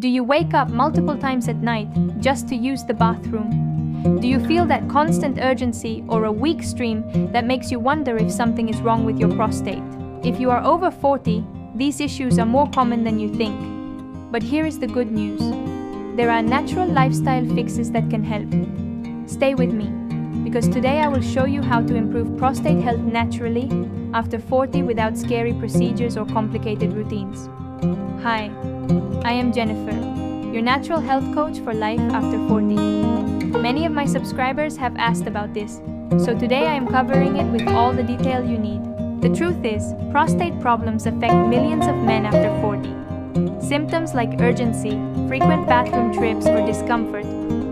Do you wake up multiple times at night just to use the bathroom? Do you feel that constant urgency or a weak stream that makes you wonder if something is wrong with your prostate? If you are over 40, these issues are more common than you think. But here is the good news. There are natural lifestyle fixes that can help. Stay with me, because today I will show you how to improve prostate health naturally after 40 without scary procedures or complicated routines. Hi, I am Jennifer, your natural health coach for life after 40. Many of my subscribers have asked about this, so today I am covering it with all the detail you need. The truth is, prostate problems affect millions of men after 40. Symptoms like urgency, frequent bathroom trips, or discomfort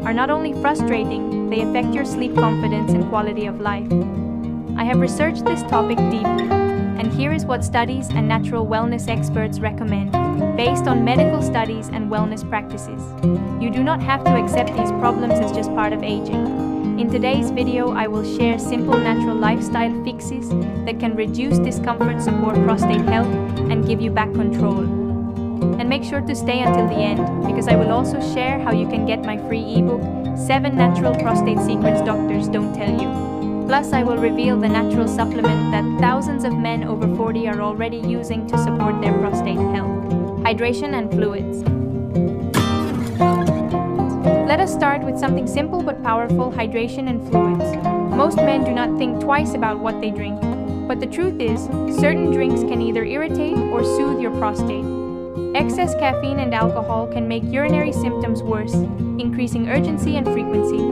are not only frustrating, they affect your sleep confidence and quality of life. I have researched this topic deeply, and here is what studies and natural wellness experts recommend, based on medical studies and wellness practices. You do not have to accept these problems as just part of aging. In today's video, I will share simple natural lifestyle fixes that can reduce discomfort, support prostate health, and give you back control. And make sure to stay until the end, because I will also share how you can get my free ebook, 7 Natural Prostate Secrets Doctors Don't Tell You. Plus, I will reveal the natural supplement that thousands of men over 40 are already using to support their prostate health. Hydration and fluids. Let us start with something simple but powerful: hydration and fluids. Most men do not think twice about what they drink, but the truth is, certain drinks can either irritate or soothe your prostate. Excess caffeine and alcohol can make urinary symptoms worse, increasing urgency and frequency.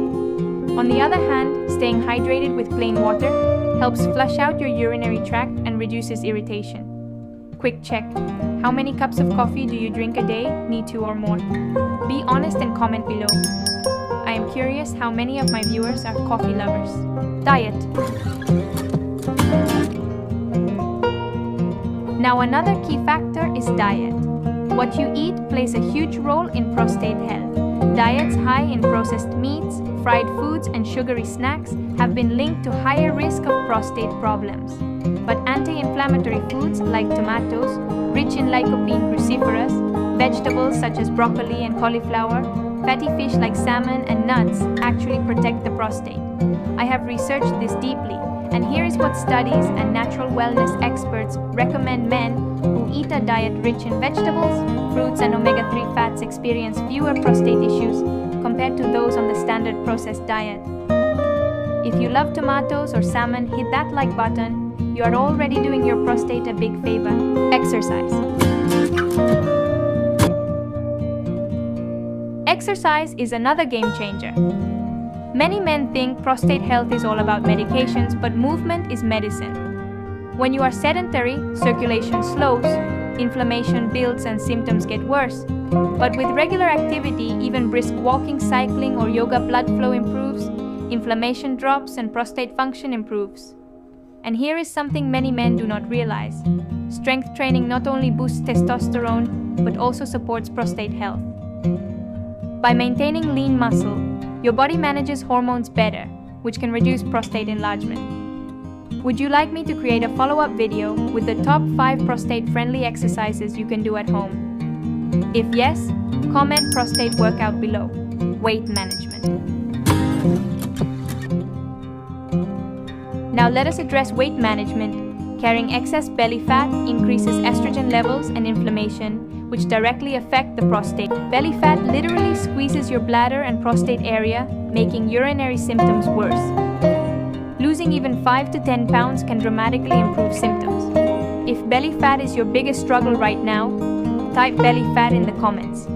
On the other hand, staying hydrated with plain water helps flush out your urinary tract and reduces irritation. Quick check. How many cups of coffee do you drink a day? Need 2 or more? Be honest and comment below. I am curious how many of my viewers are coffee lovers. Diet. Now another key factor is diet. What you eat plays a huge role in prostate health. Diets high in processed meats, fried foods, and sugary snacks have been linked to higher risk of prostate problems. But anti-inflammatory foods like tomatoes, rich in lycopene cruciferous, vegetables such as broccoli and cauliflower, fatty fish like salmon, and nuts actually protect the prostate. I have researched this deeply, and here is what studies and natural wellness experts recommend. Men who eat a diet rich in vegetables, fruits, and omega-3 fats experience fewer prostate issues compared to those on the standard processed diet. If you love tomatoes or salmon, hit that like button. You are already doing your prostate a big favor. Exercise. Exercise is another game changer. Many men think prostate health is all about medications, but movement is medicine. When you are sedentary, circulation slows, inflammation builds, and symptoms get worse. But with regular activity, even brisk walking, cycling, or yoga, blood flow improves, inflammation drops, and prostate function improves. And here is something many men do not realize. Strength training not only boosts testosterone, but also supports prostate health. By maintaining lean muscle, your body manages hormones better, which can reduce prostate enlargement. Would you like me to create a follow-up video with the top 5 prostate-friendly exercises you can do at home? If yes, comment prostate workout below. Weight management. Now let us address weight management. Carrying excess belly fat increases estrogen levels and inflammation, which directly affect the prostate. Belly fat literally squeezes your bladder and prostate area, making urinary symptoms worse. Losing even 5 to 10 pounds can dramatically improve symptoms. If belly fat is your biggest struggle right now, type belly fat in the comments.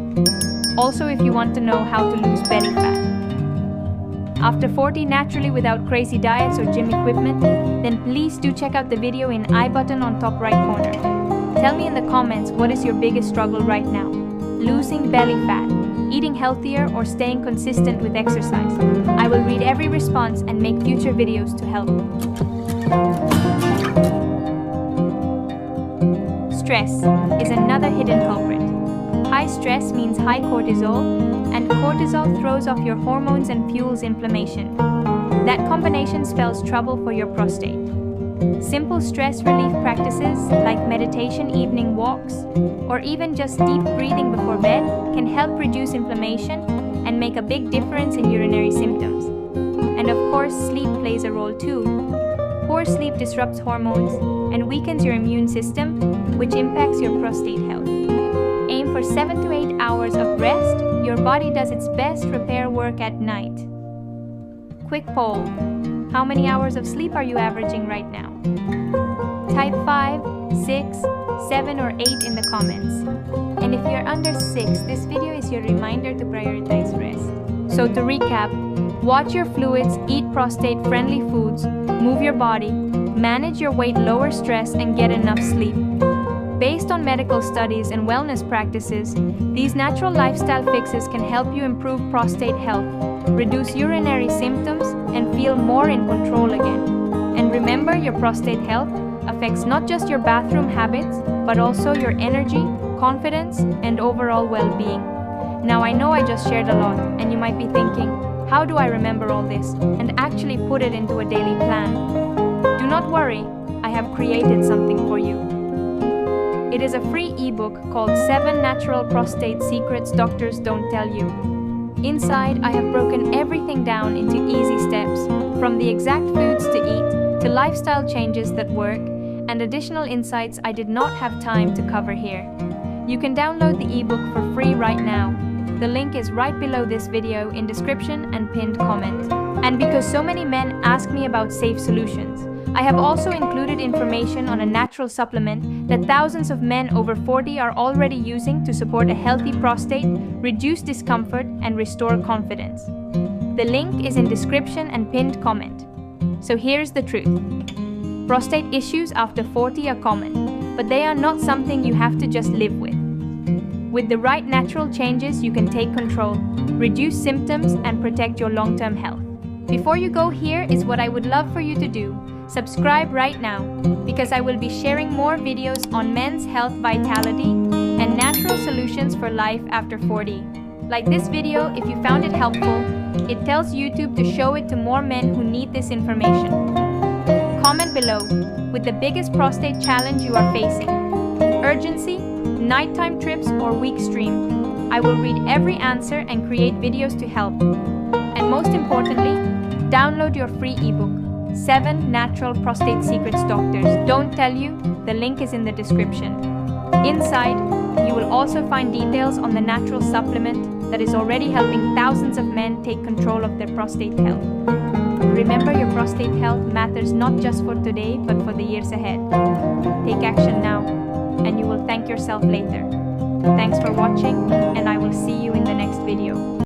Also, if you want to know how to lose belly fat after 40 naturally without crazy diets or gym equipment, then please do check out the video in I button on top right corner. Tell me in the comments, what is your biggest struggle right now? Losing belly fat, eating healthier, or staying consistent with exercise? I will read every response and make future videos to help. Stress is another hidden culprit. High stress means high cortisol, and cortisol throws off your hormones and fuels inflammation. That combination spells trouble for your prostate. Simple stress relief practices like meditation, evening walks, or even just deep breathing before bed can help reduce inflammation and make a big difference in urinary symptoms. And of course, sleep plays a role too. Poor sleep disrupts hormones and weakens your immune system, which impacts your prostate health. Aim for 7 to 8 hours of rest. Your body does its best repair work at night. Quick poll. How many hours of sleep are you averaging right now? Type 5, 6, 7 or 8 in the comments. And if you're under 6, this video is your reminder to prioritize rest. So to recap, watch your fluids, eat prostate-friendly foods, move your body, manage your weight, lower stress, and get enough sleep. Based on medical studies and wellness practices, these natural lifestyle fixes can help you improve prostate health, reduce urinary symptoms, and feel more in control again. And remember, your prostate health affects not just your bathroom habits, but also your energy, confidence, and overall well-being. Now I know I just shared a lot, and you might be thinking, how do I remember all this and actually put it into a daily plan? Do not worry, I have created something for you. It is a free ebook called 7 Natural Prostate Secrets Doctors Don't Tell You. Inside, I have broken everything down into easy steps, from the exact foods to eat to lifestyle changes that work, and additional insights I did not have time to cover here. You can download the ebook for free right now. The link is right below this video in description and pinned comment. And because so many men ask me about safe solutions, I have also included information on a natural supplement that thousands of men over 40 are already using to support a healthy prostate, reduce discomfort, and restore confidence. The link is in description and pinned comment. So here's the truth. Prostate issues after 40 are common, but they are not something you have to just live with. With the right natural changes, you can take control, reduce symptoms, and protect your long-term health. Before you go, here is what I would love for you to do. Subscribe right now, because I will be sharing more videos on men's health, vitality, and natural solutions for life after 40. Like this video if you found it helpful. It tells YouTube to show it to more men who need this information. Comment below with the biggest prostate challenge you are facing. Urgency, nighttime trips, or weak stream. I will read every answer and create videos to help. And most importantly, download your free ebook, 7 Natural Prostate Secrets Doctors Don't Tell You. The link is in the description. Inside, you will also find details on the natural supplement that is already helping thousands of men take control of their prostate health. Remember, your prostate health matters not just for today, but for the years ahead. Take action now, and you will thank yourself later. Thanks for watching, and I will see